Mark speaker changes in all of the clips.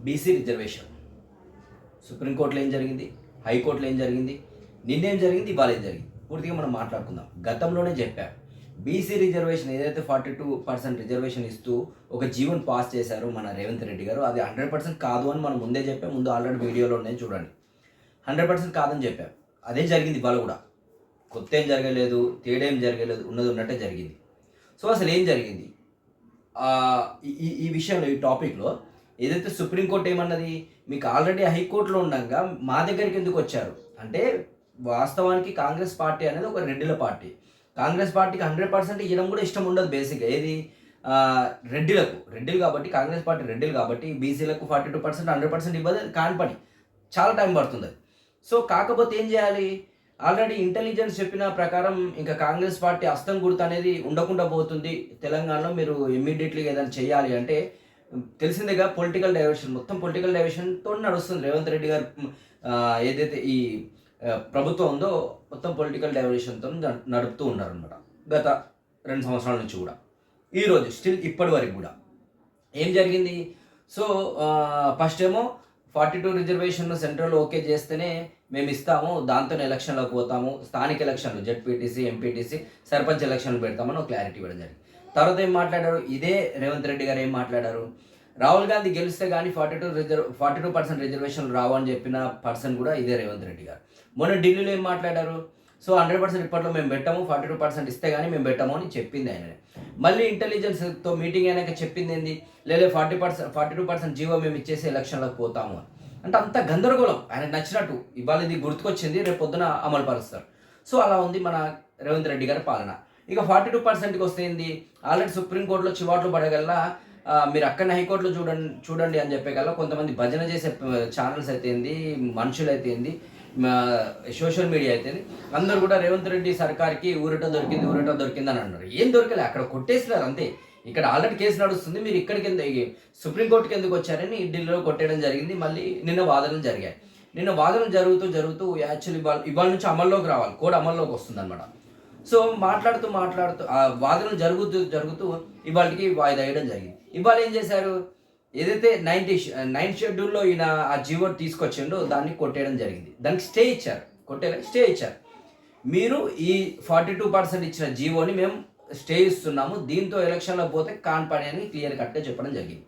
Speaker 1: BC reservation సుప్రీంకోర్టులో ఏం జరిగింది, హైకోర్టులో ఏం జరిగింది, నిన్నేం జరిగింది, ఇవాళ ఏం జరిగింది పూర్తిగా మనం మాట్లాడుకుందాం. గతంలోనే చెప్పాం, బీసీ రిజర్వేషన్ ఏదైతే 42% రిజర్వేషన్ ఇస్తూ ఒక జీవోని పాస్ చేశారో మన రేవంత్ రెడ్డి గారు, అది 100% కాదు అని మనం ముందే చెప్పాం. ముందు ఆల్రెడీ వీడియోలో ఉన్నాయి చూడండి. 100% కాదని చెప్పాం. అదే జరిగింది ఇవాళ కూడా. కొత్త ఏం జరగలేదు, తేడా ఏం జరగలేదు, ఉన్నది ఉన్నట్టే జరిగింది. సో అసలు ఏం జరిగింది ఈ విషయంలో, ఈ టాపిక్లో ఏదైతే సుప్రీంకోర్టు ఏమన్నది, మీకు ఆల్రెడీ హైకోర్టులో ఉండగా మా దగ్గరికి ఎందుకు వచ్చారు అంటే, వాస్తవానికి కాంగ్రెస్ పార్టీ అనేది ఒక రెడ్డిల పార్టీ. కాంగ్రెస్ పార్టీకి 100% ఇవ్వడం కూడా ఇష్టం ఉండదు బేసిక్గా. ఏది రెడ్డిలు కాబట్టి, కాంగ్రెస్ పార్టీ రెడ్డిలు కాబట్టి బీసీలకు 42% 100% ఇవ్వదు, కాని పని, చాలా టైం పడుతుంది. సో కాకపోతే ఏం చేయాలి, ఆల్రెడీ ఇంటెలిజెన్స్ చెప్పిన ప్రకారం ఇంకా కాంగ్రెస్ పార్టీ హస్తం గుర్తు అనేది ఉండకుండా పోతుంది తెలంగాణలో, మీరు ఇమ్మీడియట్లీగా ఏదైనా చేయాలి అంటే, తెలిసిందేగా పొలిటికల్ డైవర్షన్, మొత్తం పొలిటికల్ డైవర్షన్తో నడుస్తుంది రేవంత్ రెడ్డి గారు. ఏదైతే ఈ ప్రభుత్వం ఉందో మొత్తం పొలిటికల్ డైవర్షన్తో నడుపుతూ ఉన్నారనమాట గత 2 సంవత్సరాల నుంచి కూడా. ఈరోజు స్టిల్ ఇప్పటి వరకు కూడా ఏం జరిగింది, సో ఫస్ట్ ఏమో 42 రిజర్వేషన్ సెంట్రల్ ఓకే చేస్తేనే మేము ఇస్తాము, దాంతో ఎలక్షన్లోకి పోతాము, స్థానిక ఎలక్షన్లు జెడ్పీటీసీ, ఎంపీటీసీ, సర్పంచ్ ఎలక్షన్లు పెడతామని ఒక క్లారిటీ ఇవ్వడం జరిగింది. తర్వాత ఏం మాట్లాడారు, ఇదే రేవంత్ రెడ్డి గారు ఏం మాట్లాడారు, రాహుల్ గాంధీ గెలిస్తే కానీ 42% రిజర్వేషన్లు రావు అని చెప్పిన పర్సన్ కూడా ఇదే రేవంత్ రెడ్డి గారు. మొన్న ఢిల్లీలో ఏం మాట్లాడారు, సో 100% ఇప్పట్లో మేము పెట్టాము, 42% ఇస్తే కానీ మేము పెట్టాము అని చెప్పింది ఆయననే. మళ్ళీ ఇంటెలిజెన్స్తో మీటింగ్ అయినాక చెప్పింది ఏంది, లేదా 42% జీవో మేము ఇచ్చేసి ఎలక్షన్లకు పోతాము అని. అంటే అంత గందరగోళం, ఆయనకు నచ్చినట్టు ఇవాళ ఇది గుర్తుకొచ్చింది, రేపు పొద్దున అమలు పరుస్తారు. సో అలా ఉంది మన రేవంత్ రెడ్డి గారి పాలన. ఇక 42%కి వస్తే ఏంది, ఆల్రెడీ సుప్రీంకోర్టులో చివాట్లు పడగల్లా, మీరు అక్కడ హైకోర్టులో చూడండి అని చెప్పేకల్లా కొంతమంది భజన చేసే ఛానల్స్ అయితే ఏంది, మనుషులు అయితే ఏంది, సోషల్ మీడియా అయితే అందరూ కూడా రేవంత్ రెడ్డి సర్కార్కి ఊరట దొరికింది అని అన్నారు. ఏం దొరకలే, అక్కడ కొట్టేసినారు అంతే. ఇక్కడ ఆల్రెడీ కేసు నడుస్తుంది, మీరు ఇక్కడికి సుప్రీంకోర్టుకి ఎందుకు వచ్చారని ఢిల్లీలో కొట్టేయడం జరిగింది. మళ్ళీ నిన్న వాదనలు జరిగాయి. నిన్న వాదనలు జరుగుతూ యాక్చువల్లీ ఇవాళ నుంచి అమల్లోకి రావాలి, కోడ్ అమల్లోకి వస్తుంది అనమాట. సో మాట్లాడుతూ ఆ వాదనలు జరుగుతూ ఇవాళకి వాయిదా వేయడం జరిగింది. ఇవాళ ఏం చేశారు, ఏదైతే 9th షెడ్యూల్లో ఈయన ఆ జీవో తీసుకొచ్చిండో దాన్ని కొట్టేయడం జరిగింది. దానికి స్టే ఇచ్చారు. మీరు ఈ 42% ఇచ్చిన జీవోని మేము స్టే ఇస్తున్నాము, దీంతో ఎలక్షన్లో పోతే కాన్పని అని క్లియర్ కట్గా చెప్పడం జరిగింది.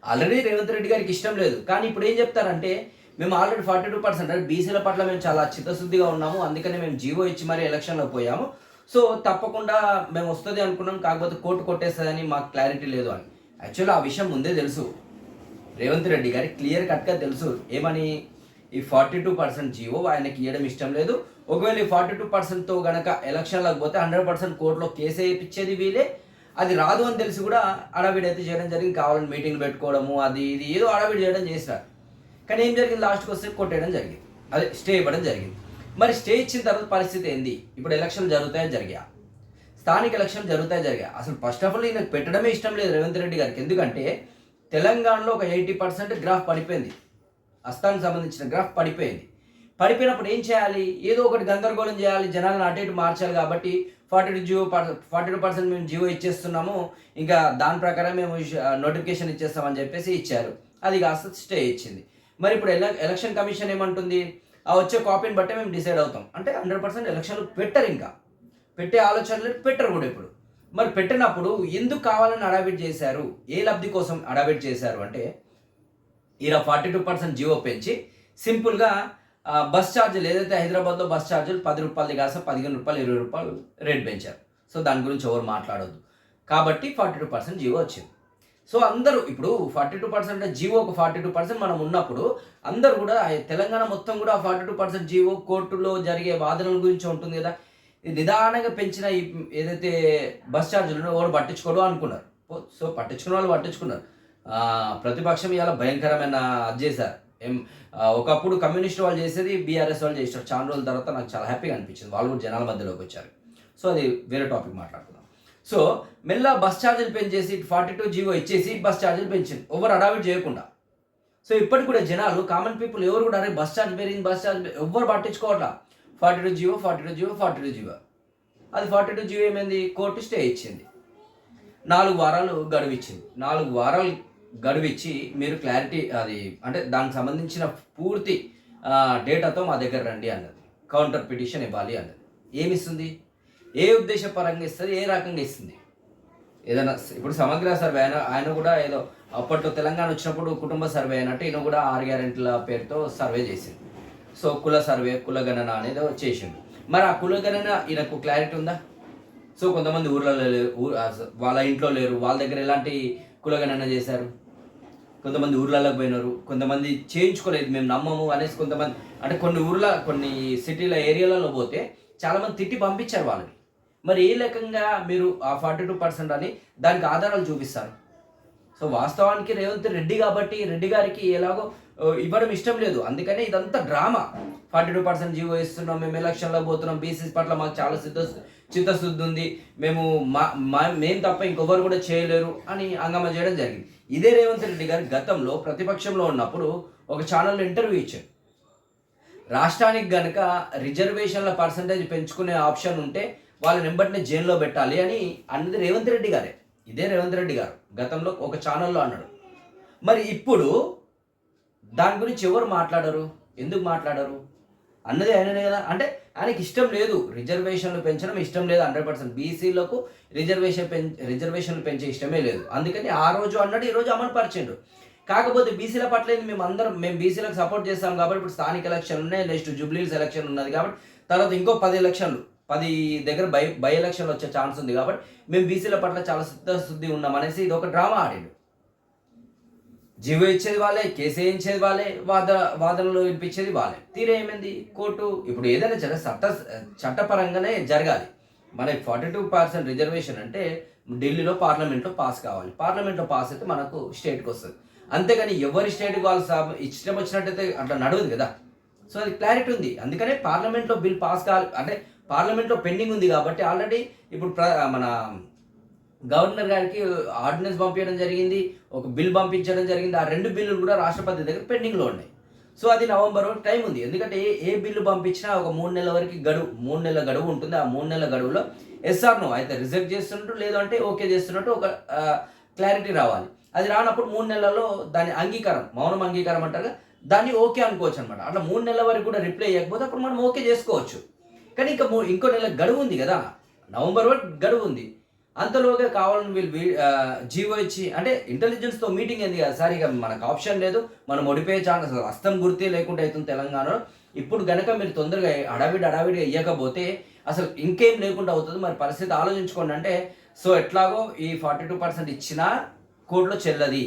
Speaker 1: ఆల్రెడీ రేవంత్ రెడ్డి గారికి ఇష్టం లేదు, కానీ ఇప్పుడు ఏం చెప్తారంటే, మేము ఆల్రెడీ 42% అంటే బీసీల పట్ల మేము చాలా చిత్తశుద్ధిగా ఉన్నాము, అందుకనే మేము జీవో ఇచ్చి మరీ ఎలక్షన్లో పోయాము, సో తప్పకుండా మేము వస్తుంది అనుకున్నాం, కాకపోతే కోర్టు కొట్టేస్తుందని మాకు క్లారిటీ లేదు అని. యాక్చువల్లీ ఆ విషయం ముందే తెలుసు, రేవంత్ రెడ్డి గారికి క్లియర్ కట్గా తెలుసు. ఏమని, ఈ 42% జీవో ఆయనకి ఇవ్వడం ఇష్టం లేదు. ఒకవేళ ఈ 42%తో గనక ఎలక్షన్లకు పోతే 100% కోర్టులో కేసు వేయించేది వీలే. అది రాదు అని తెలిసి కూడా అడవిడి అయితే చేయడం జరిగింది, కావాలని మీటింగ్లు పెట్టుకోవడము, అది ఇది ఏదో అడవిడి చేయడం చేసినారు. కానీ ఏం జరిగింది, లాస్ట్కి వస్తే కొట్టేయడం జరిగింది, అదే స్టే ఇవ్వడం జరిగింది. మరి స్టే ఇచ్చిన తర్వాత పరిస్థితి ఏంది, ఇప్పుడు ఎలక్షన్లు జరిగాయి, స్థానిక ఎలక్షన్లు జరిగాయి. అసలు ఫస్ట్ ఆఫ్ ఆల్ ఈయనకు పెట్టడమే ఇష్టం లేదు రేవంత్ రెడ్డి గారికి. ఎందుకంటే తెలంగాణలో ఒక 80% గ్రాఫ్ పడిపోయింది, హస్తానికి సంబంధించిన గ్రాఫ్ పడిపోయినప్పుడు ఏం చేయాలి, ఏదో ఒకటి గందరగోళం చేయాలి, జనాలను అటు ఇటు మార్చాలి. కాబట్టి 42% మేము జీవో ఇచ్చేస్తున్నాము, ఇంకా దాని ప్రకారం మేము నోటిఫికేషన్ ఇచ్చేస్తామని చెప్పేసి ఇచ్చారు. అది కాస్త స్టే ఇచ్చింది. మరి ఇప్పుడు ఎలక్షన్ కమిషన్ ఏమంటుంది, ఆ వచ్చే కాపీని బట్టే మేము డిసైడ్ అవుతాం అంటే 100% ఎలక్షన్లు పెట్టరు, ఇంకా పెట్టే ఆలోచనలు పెట్టరు కూడా ఇప్పుడు. మరి పెట్టినప్పుడు ఎందుకు కావాలని అడావిట్ చేశారు, ఏ లబ్ధి కోసం అడావిట్ చేశారు అంటే, ఇలా 42% జీవో పెంచి సింపుల్గా బస్ ఛార్జీలు ఏదైతే హైదరాబాద్లో బస్ ఛార్జీలు 10 రూపాయలు కాస్త 15 రూపాయలు 20 రూపాయలు రేట్ పెంచారు. సో దాని గురించి ఎవరు మాట్లాడొద్దు కాబట్టి 42% జీవో వచ్చింది. సో అందరూ ఇప్పుడు 42% జీవో, ఒక 42% మనం ఉన్నప్పుడు అందరూ కూడా తెలంగాణ మొత్తం కూడా 42% జీవో కోర్టులో జరిగే వాదనల గురించి ఉంటుంది కదా. నిదానంగా పెంచిన ఏదైతే బస్ ఛార్జీలు ఎవరు పట్టించుకోవడం అనుకున్నారు. సో పట్టించుకున్న వాళ్ళు పట్టించుకున్నారు. ప్రతిపక్షం ఇలా భయంకరమైన అది చేశారు. ఒకప్పుడు కమ్యూనిస్ట్ వాళ్ళు చేసేది బీఆర్ఎస్ వాళ్ళు చేశారు. చాలా రోజుల తర్వాత నాకు చాలా హ్యాపీగా అనిపించింది, వాళ్ళు కూడా జనాల మధ్యలోకి వచ్చారు. సో అది వేరే టాపిక్ మాట్లాడుకుందాం. సో మెల్ల బస్ ఛార్జీలు పెంచేసి 42 జీవో ఇచ్చేసి బస్ ఛార్జీలు పెంచింది, ఓవర్ అడావిట్ చేయకుండా. సో ఇప్పటికి కూడా జనాలు, కామన్ పీపుల్ ఎవరు కూడా అరే బస్ ఛార్జ్ పెరిగింది, ఎవ్వరు పట్టించుకోవట్లా. 42 జీవో అది 42 జీవో ఏమైంది, కోర్టు స్టే ఇచ్చింది, 4 వారాలు గడువు ఇచ్చింది. 4 వారాలు గడువిచ్చి మీరు క్లారిటీ అది అంటే దానికి సంబంధించిన పూర్తి డేటాతో మా దగ్గర రండి అన్నది. కౌంటర్ పిటిషన్ ఇవ్వాలి అన్నది. ఏమిస్తుంది? ఏ ఉద్దేశపరంగా ఇస్తుంది? ఏ రకంగా ఇస్తుంది? ఏదైనా ఇప్పుడు సమగ్ర సర్వే ఆయన కూడా ఏదో అప్పట్లో తెలంగాణ వచ్చినప్పుడు కుటుంబ సర్వే అయినట్టు ఈయన కూడా 6 గ్యారెంటీల పేరుతో సర్వే చేసింది. సో కుల సర్వే, కులగణన అనేది చేసిండు. మరి ఆ కులగణన ఈయనకు క్లారిటీ ఉందా? సో కొంతమంది ఊర్లలో లేరు, వాళ్ళ ఇంట్లో లేరు, వాళ్ళ దగ్గర ఎలాంటి కులగణన చేశారు? కొంతమంది ఊర్లలోకి పోయినారు, కొంతమంది చేయించుకోలేదు, మేము నమ్మము అనేసి కొంతమంది, అంటే కొన్ని సిటీల ఏరియాలలో పోతే చాలామంది తిట్టి పంపించారు వాళ్ళని. మరి ఏ రకంగా మీరు ఆ 42% అని దానికి ఆధారాలు చూపిస్తారు? సో వాస్తవానికి రేవంత్ రెడ్డి కాబట్టి రెడ్డి గారికి ఎలాగో ఇవ్వడం ఇష్టం లేదు, అందుకనే ఇదంతా డ్రామా. 42% జీవో ఇస్తున్నాం, మేము ఎలక్షన్లో పోతున్నాం, బీసీస్ పట్ల మాకు చాలా చిత్తశుద్ధి ఉంది, మేము తప్ప ఇంకొకరు కూడా చేయలేరు అని హంగామా చేయడం జరిగింది. ఇదే రేవంత్ రెడ్డి గారు గతంలో ప్రతిపక్షంలో ఉన్నప్పుడు ఒక ఛానల్లో ఇంటర్వ్యూ ఇచ్చారు. రాష్ట్రానికి గనక రిజర్వేషన్ల పర్సంటేజ్ పెంచుకునే ఆప్షన్ ఉంటే వాళ్ళని వెంబడినే జైల్లో పెట్టాలి అని అన్నది రేవంత్ రెడ్డి గారే. ఇదే రేవంత్ రెడ్డి గారు గతంలో ఒక ఛానల్లో అన్నాడు. మరి ఇప్పుడు దాని గురించి ఎవరు మాట్లాడరు? ఎందుకు మాట్లాడరు అన్నది ఆయననే కదా. అంటే ఆయనకి ఇష్టం లేదు, రిజర్వేషన్లు పెంచడం ఇష్టం లేదు. 100% బీసీలకు రిజర్వేషన్లు పెంచే ఇష్టమే లేదు. అందుకని ఆ రోజు అన్నాడు, ఈ రోజు అమలు పరిచిండు. కాకపోతే బీసీల పట్ల మేము బీసీలకు సపోర్ట్ చేస్తాం కాబట్టి ఇప్పుడు స్థానిక ఎలక్షన్లు ఉన్నాయి, నెక్స్ట్ జూబ్లీహిల్స్ ఎలక్షన్ ఉన్నది కాబట్టి తర్వాత ఇంకో 10 ఎలక్షన్లు 10 దగ్గర బై ఎలక్షన్లు వచ్చే ఛాన్స్ ఉంది కాబట్టి మేము బీసీల పట్ల చాలా చిత్తశుద్ధి ఉన్నాం అనేసి ఇది ఒక డ్రామా ఆడిండు. జీవో ఇచ్చేది వాళ్ళే, కేసు వేయించేది వాళ్ళే, వాదనలు వినిపించేది వాళ్ళే. తీరే ఏమైంది? కోర్టు ఇప్పుడు ఏదైనా చట్టపరంగానే జరగాలి. మనకి 42% రిజర్వేషన్ అంటే ఢిల్లీలో పార్లమెంట్లో పాస్ కావాలి. పార్లమెంట్లో పాస్ అయితే మనకు స్టేట్కి వస్తుంది. అంతేగాని ఎవరి స్టేట్కి వాళ్ళు ఇష్టం వచ్చినట్టయితే అట్లా నడవదు కదా. సో అది క్లారిటీ ఉంది. అందుకనే పార్లమెంట్లో బిల్ పాస్ కావాలి, అంటే పార్లమెంట్లో పెండింగ్ ఉంది కాబట్టి ఆల్రెడీ ఇప్పుడు మన గవర్నర్ గారికి ఆర్డినెన్స్ పంపించడం జరిగింది, ఒక బిల్ పంపించడం జరిగింది. ఆ 2 బిల్లులు కూడా రాష్ట్రపతి దగ్గర పెండింగ్లో ఉన్నాయి. సో అది నవంబర్ వరకు టైం ఉంది. ఎందుకంటే ఏ బిల్లు పంపించినా ఒక 3 నెలల వరకు 3 నెలల గడువు ఉంటుంది. ఆ 3 నెలల గడువులో ఎస్ఆర్ నో అయితే రిజెక్ట్ చేస్తున్నట్టు, లేదంటే ఓకే చేస్తున్నట్టు ఒక క్లారిటీ రావాలి. అది రానప్పుడు 3 నెలల్లో దాని అంగీకారం, మౌనం అంగీకారం అంటారు, దాన్ని ఓకే అనుకోవచ్చు అనమాట. అట్లా 3 నెలల వరకు కూడా రిప్లై ఇవ్వకపోతే అప్పుడు మనం ఓకే చేసుకోవచ్చు. కానీ ఇంకో నెల గడువు ఉంది కదా, నవంబర్ వరకు గడువు ఉంది. అంతలోగా కావాలని వీళ్ళు జీవో ఇచ్చి, అంటే ఇంటెలిజెన్స్తో మీటింగ్ ఏంది కదా సార్, ఇక మనకు ఆప్షన్ లేదు, మనం ఓడిపోయే ఛాన్స్ అసలు హస్తం గుర్తే లేకుండా అవుతుంది తెలంగాణలో. ఇప్పుడు గనక మీరు తొందరగా హడావిడిగా ఇవ్వకపోతే అసలు ఇంకేం లేకుండా అవుతుంది. మరి పరిస్థితి ఆలోచించుకోండి. అంటే సో ఎట్లాగో ఈ 42% ఇచ్చినా కోర్టులో చెల్లది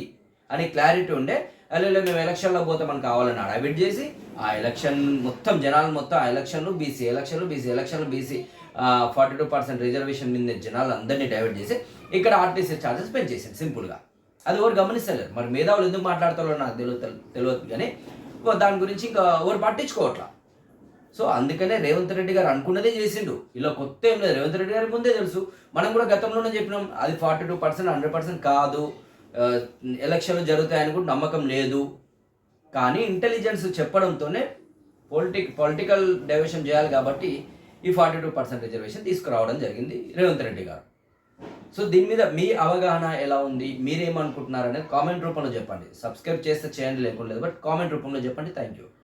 Speaker 1: అని క్లారిటీ ఉండే, అలా మేము ఎలక్షన్లో పోతే మనకు కావాలని హడావిడి చేసి ఆ ఎలక్షన్ మొత్తం జనాలు మొత్తం ఆ ఎలక్షన్లు బీసీ 42% రిజర్వేషన్ మీద జనాలు అందరినీ డైవర్ట్ చేసి ఇక్కడ ఆర్టీసీ ఛార్జెస్ పెంచేసింది సింపుల్గా. అది ఎవరు గమనిస్తలేరు. మరి మేధావులు ఎందుకు మాట్లాడతారో నాకు తెలియదు కానీ దాని గురించి ఇంకా ఎవరు పట్టించుకోవట్లా. సో అందుకనే రేవంత్ రెడ్డి గారు అనుకున్నదే చేసిండు. ఇలా కొత్త ఏం లేదు, రేవంత్ రెడ్డి గారికి ముందే తెలుసు. మనం కూడా గతంలోనే చెప్పినాం, అది 42% 100% కాదు, ఎలక్షన్లు జరుగుతాయని కూడా నమ్మకం లేదు. కానీ ఇంటెలిజెన్స్ చెప్పడంతోనే పొలిటికల్ డైవర్షన్ చేయాలి కాబట్టి ఈ 42% రిజర్వేషన్ తీసుకురావడం జరిగింది రేవంత్ రెడ్డి గారు. సో దీని మీద మీ అవగాహన ఎలా ఉంది, మీరేమనుకుంటున్నారు అనేది కామెంట్ రూపంలో చెప్పండి. సబ్స్క్రైబ్ చేస్తే చేయండి, లేకుండా లేదు, బట్ కామెంట్ రూపంలో చెప్పండి. Thank you.